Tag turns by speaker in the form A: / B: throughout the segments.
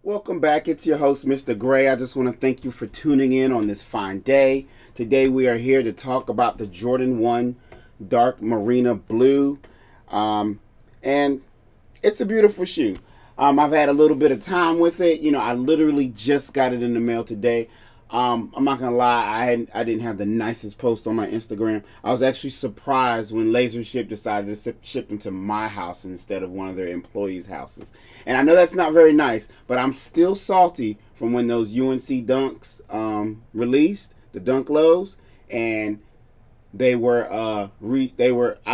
A: Welcome back. It's your host, Mr. Gray. I just want to thank you for tuning in on this fine day. Today we are here to talk about the Jordan 1 Dark Marina Blue. And it's a beautiful shoe. I've had a little bit of time with it. I literally just got it in the mail today. I'm not gonna lie, I didn't have the nicest post on my Instagram. I was actually surprised when Laser Ship decided to ship them to my house instead of one of their employees' houses. And I know that's not very nice, but I'm still salty from when those UNC Dunks released, the Dunk Lows, and they were I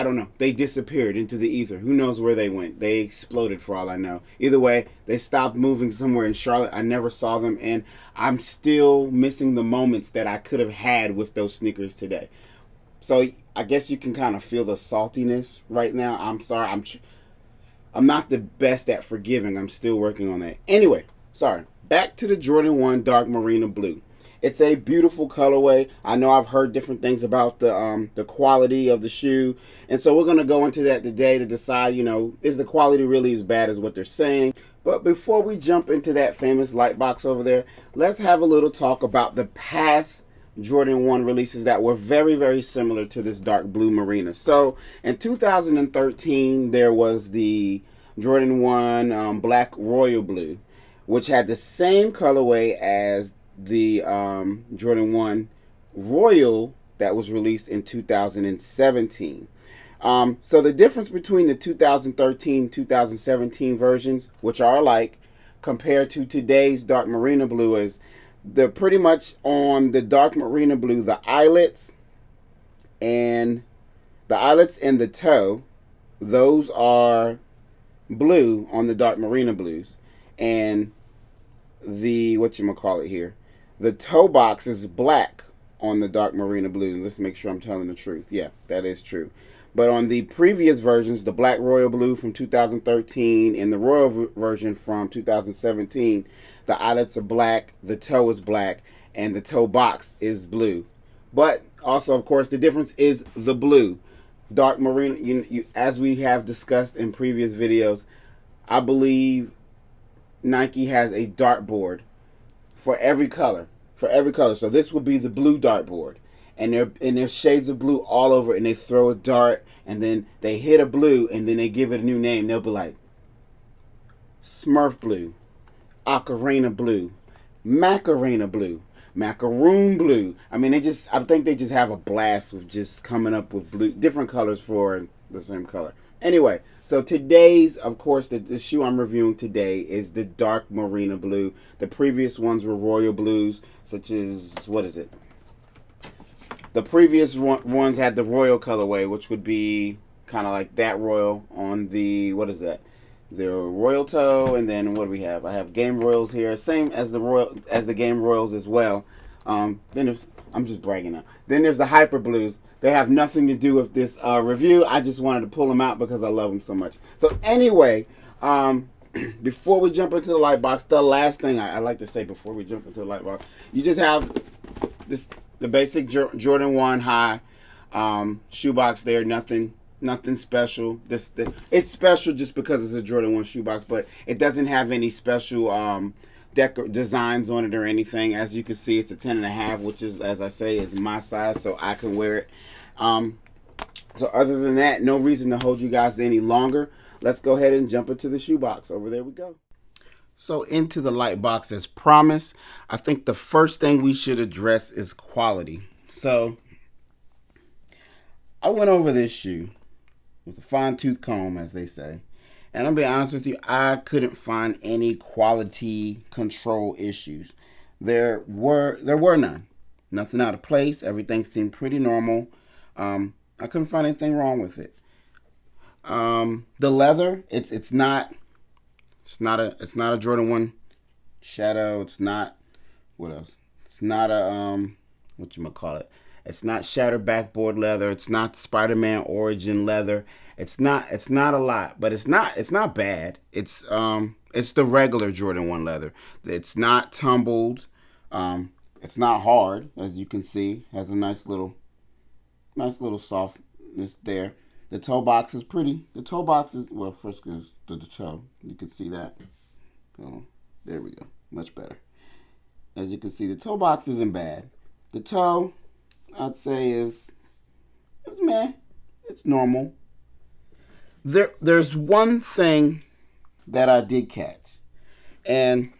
A: don't know, they disappeared into the ether. Who knows where they went? They exploded for all I know. Either way, they stopped moving somewhere in Charlotte. I never saw them, and I'm still missing the moments that I could have had with those sneakers today. So I guess you can kind of feel the saltiness right now. I'm sorry, I'm not the best at forgiving. I'm still working on that. Anyway, sorry. Back to the Jordan 1 Dark Marina Blue. It's a beautiful colorway. I know I've heard different things about the quality of the shoe. And so we're going to go into that today to decide, is the quality really as bad as what they're saying? But before we jump into that famous light box over there, let's have a little talk about the past Jordan 1 releases that were very, very similar to this dark blue Marina. So in 2013, there was the Jordan 1 Black Royal Blue, which had the same colorway as the Jordan 1 Royal that was released in 2017. So the difference between the 2013-2017 versions, which are alike, compared to today's Dark Marina Blue, is they're pretty much on the Dark Marina Blue, the eyelets and the toe, those are blue on the Dark Marina Blues. And the the toe box is black on the Dark Marina Blue. Let's make sure I'm telling the truth. Yeah, that is true. But on the previous versions, the Black Royal Blue from 2013 and the Royal version from 2017, the eyelets are black, the toe is black, and the toe box is blue. But also, of course, the difference is the blue. Dark Marina, as we have discussed in previous videos, I believe Nike has a dartboard for every color. So this would be the blue dartboard. And there's shades of blue all over, and they throw a dart, and then they hit a blue, and then they give it a new name. They'll be like Smurf Blue, Ocarina Blue, Macarena Blue, Macaroon Blue. I mean, I think they just have a blast with just coming up with blue, different colors for the same color. Anyway, so today's, of course, the shoe I'm reviewing today is the Dark Marina Blue. The previous ones were Royal Blues, such as, what is it? The previous ones had the Royal colorway, which would be kind of like that Royal on the, what is that? The Royal toe, and then what do we have? I have Game Royals here, same as the Game Royals as well. Then I'm just bragging now. Then there's the Hyper Blues. They have nothing to do with this review. I just wanted to pull them out because I love them so much. So anyway, before we jump into the light box, the last thing I like to say before we jump into the light box, you just have the basic Jordan 1 high shoebox there. Nothing special. It's special just because it's a Jordan 1 shoebox, but it doesn't have any special designs on it or anything. As you can see, it's a 10.5, which is, as I say, is my size, so I can wear it. So other than that, no reason to hold you guys any longer. Let's go ahead and jump into the shoebox. Over there we go. So into the light box as promised. I think the first thing we should address is quality. So I went over this shoe with a fine-tooth comb, as they say. And I'll be honest with you, I couldn't find any quality control issues. There were none. Nothing out of place. Everything seemed pretty normal. I couldn't find anything wrong with it. The leather, it's not a Jordan 1 Shadow. It's not, what else? It's not a it's not shattered backboard leather. It's not Spider-Man Origin leather. It's not a lot, but it's not bad. It's the regular Jordan 1 leather. It's not tumbled. It's not hard, as you can see. It has a nice little softness there. The toe box is pretty. The toe box is, well, first goes to the toe. You can see that. So There we go. Much better. As you can see, the toe box isn't bad. The toe, I'd say, is meh. It's normal. There's one thing that I did catch, and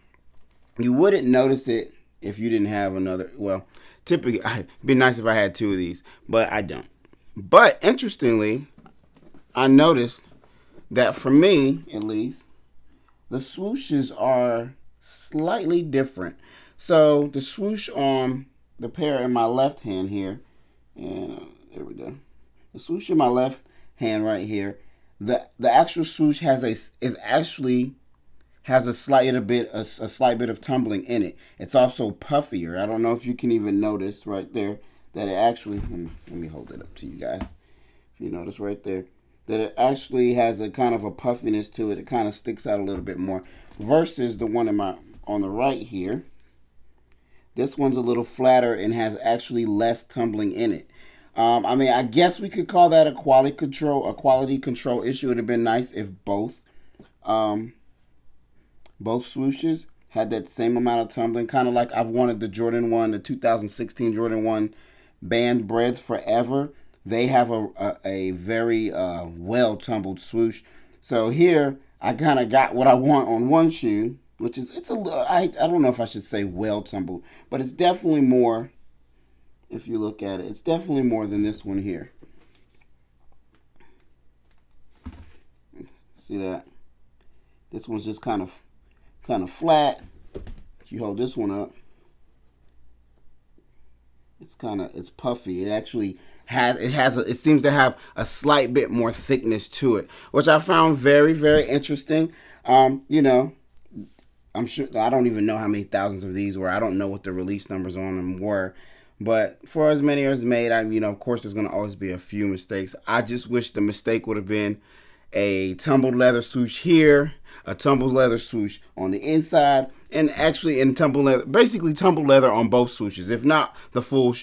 A: you wouldn't notice it if you didn't have another. Well, typically, it'd be nice if I had two of these, but I don't. But interestingly, I noticed that for me, at least, the swooshes are slightly different. So the swoosh on the pair in my left hand here, and there we go. The swoosh in my left hand right here, the actual swoosh has a slight bit of tumbling in it. It's also puffier. I don't know if you can even notice right there that it actually. Let me hold it up to you guys. If you notice right there that it actually has a kind of a puffiness to it. It kind of sticks out a little bit more versus the one on the right here. This one's a little flatter and has actually less tumbling in it. I mean, I guess we could call that a quality control issue. It would have been nice if both swooshes had that same amount of tumbling, kind of like I've wanted the 2016 Jordan 1 band breads forever. They have a very well tumbled swoosh. So here I kind of got what I want on one shoe, which is it's a little I don't know if I should say well tumbled, but it's definitely more. If you look at it, it's definitely more than this one here. See that? This one's just kind of flat. If you hold this one up, it's puffy. It seems to have a slight bit more thickness to it, which I found very, very interesting. You know, I'm sure I don't even know how many thousands of these were. I don't know what the release numbers on them were. But for as many as made, of course, there's going to always be a few mistakes. I just wish the mistake would have been a tumbled leather swoosh here, a tumbled leather swoosh on the inside, and actually in basically tumbled leather on both swooshes, if not the full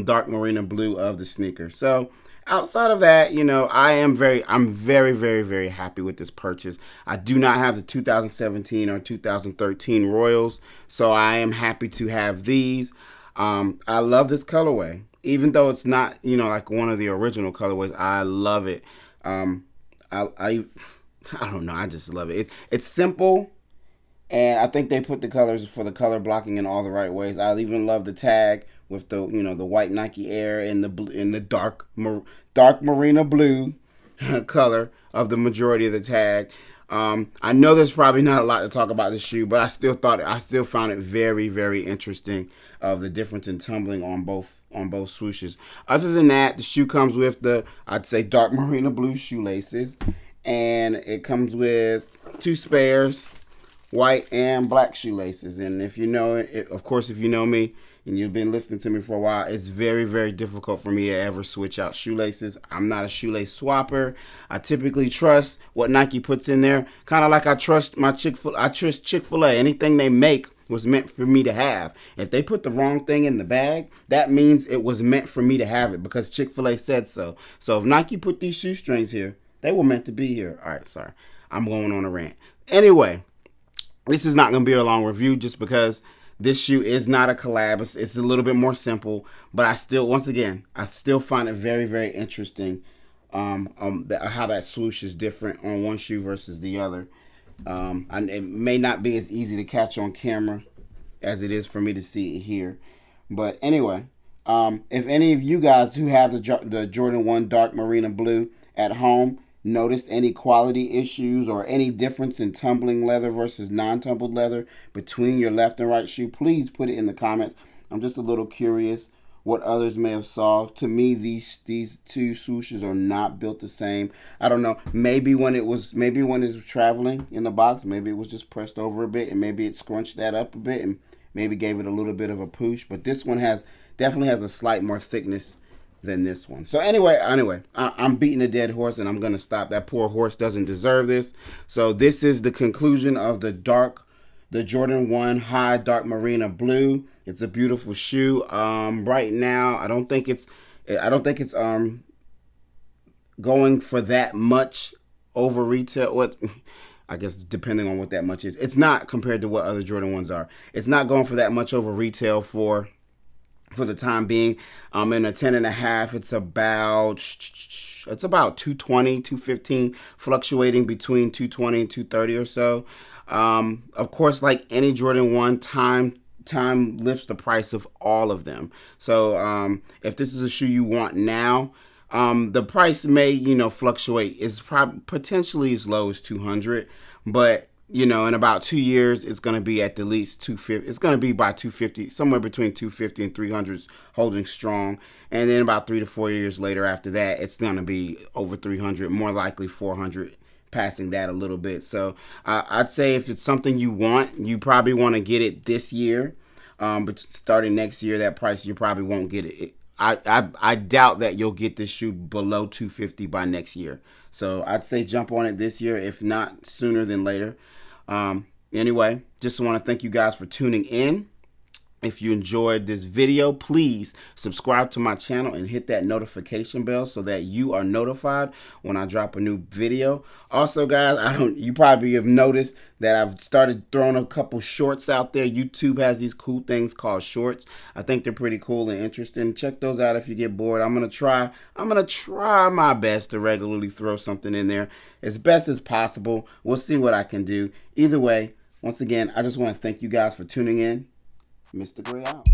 A: dark Marina blue of the sneaker. So outside of that, I'm very, very, very happy with this purchase. I do not have the 2017 or 2013 Royals, so I am happy to have these. I love this colorway, even though it's not, like one of the original colorways. I love it. I don't know. I just love it. It's simple, and I think they put the colors for the color blocking in all the right ways. I even love the tag with the the white Nike Air and the dark Marina blue color of the majority of the tag. I know there's probably not a lot to talk about this shoe, but I still found it very, very interesting of the difference in tumbling on both swooshes. Other than that, the shoe comes with I'd say dark Marina blue shoelaces, and it comes with 2 spares, white and black shoelaces. And if you know it, of course, if you know me and you've been listening to me for a while, it's very, very difficult for me to ever switch out shoelaces. I'm not a shoelace swapper. I typically trust what Nike puts in there, kind of like I trust Chick-fil-A. Anything they make was meant for me to have. If they put the wrong thing in the bag, that means it was meant for me to have it because Chick-fil-A said so. So if Nike put these shoestrings here, they were meant to be here. All right, sorry. I'm going on a rant. Anyway, this is not going to be a long review just because this shoe is not a collab. It's a little bit more simple, but I still find it very, very interesting how that swoosh is different on one shoe versus the other. And it may not be as easy to catch on camera as it is for me to see it here. But anyway, if any of you guys who have the Jordan 1 Dark Marina Blue at home noticed any quality issues or any difference in tumbling leather versus non-tumbled leather between your left and right shoe, please put it in the comments. I'm just a little curious what others may have saw. To me, these 2 swooshes are not built the same. I don't know. Maybe when it was traveling in the box, maybe it was just pressed over a bit, and maybe it scrunched that up a bit and maybe gave it a little bit of a push. But this one definitely has a slight more thickness than this one. So anyway, I'm beating a dead horse, and I'm gonna stop. That poor horse doesn't deserve this. So this is the conclusion of the Jordan 1 High Dark Marina Blue. It's a beautiful shoe. Right now, I don't think it's going for that much over retail. I guess depending on what that much is. It's not compared to what other Jordan 1s are. It's not going for that much over retail for the time being. In a 10 and a half, it's about 220, 215, fluctuating between 220 and 230 or so. Of course, like any Jordan 1, time lifts the price of all of them. So if this is a shoe you want now, the price may, fluctuate. It's potentially as low as 200, but in about 2 years, it's going to be at the least 250. It's going to be by 250, somewhere between 250 and 300, holding strong. And then about 3 to 4 years later after that, it's going to be over 300, more likely 400, passing that a little bit. So I'd say if it's something you want, you probably want to get it this year. But starting next year, that price, you probably won't get it. I doubt that you'll get this shoe below 250 by next year. So I'd say jump on it this year, if not sooner than later. Anyway, just want to thank you guys for tuning in. If you enjoyed this video, please subscribe to my channel and hit that notification bell so that you are notified when I drop a new video. Also, guys, you probably have noticed that I've started throwing a couple shorts out there. YouTube has these cool things called shorts. I think they're pretty cool and interesting. Check those out if you get bored. I'm gonna try my best to regularly throw something in there as best as possible. We'll see what I can do. Either way, once again, I just want to thank you guys for tuning in. Mr. Gray out.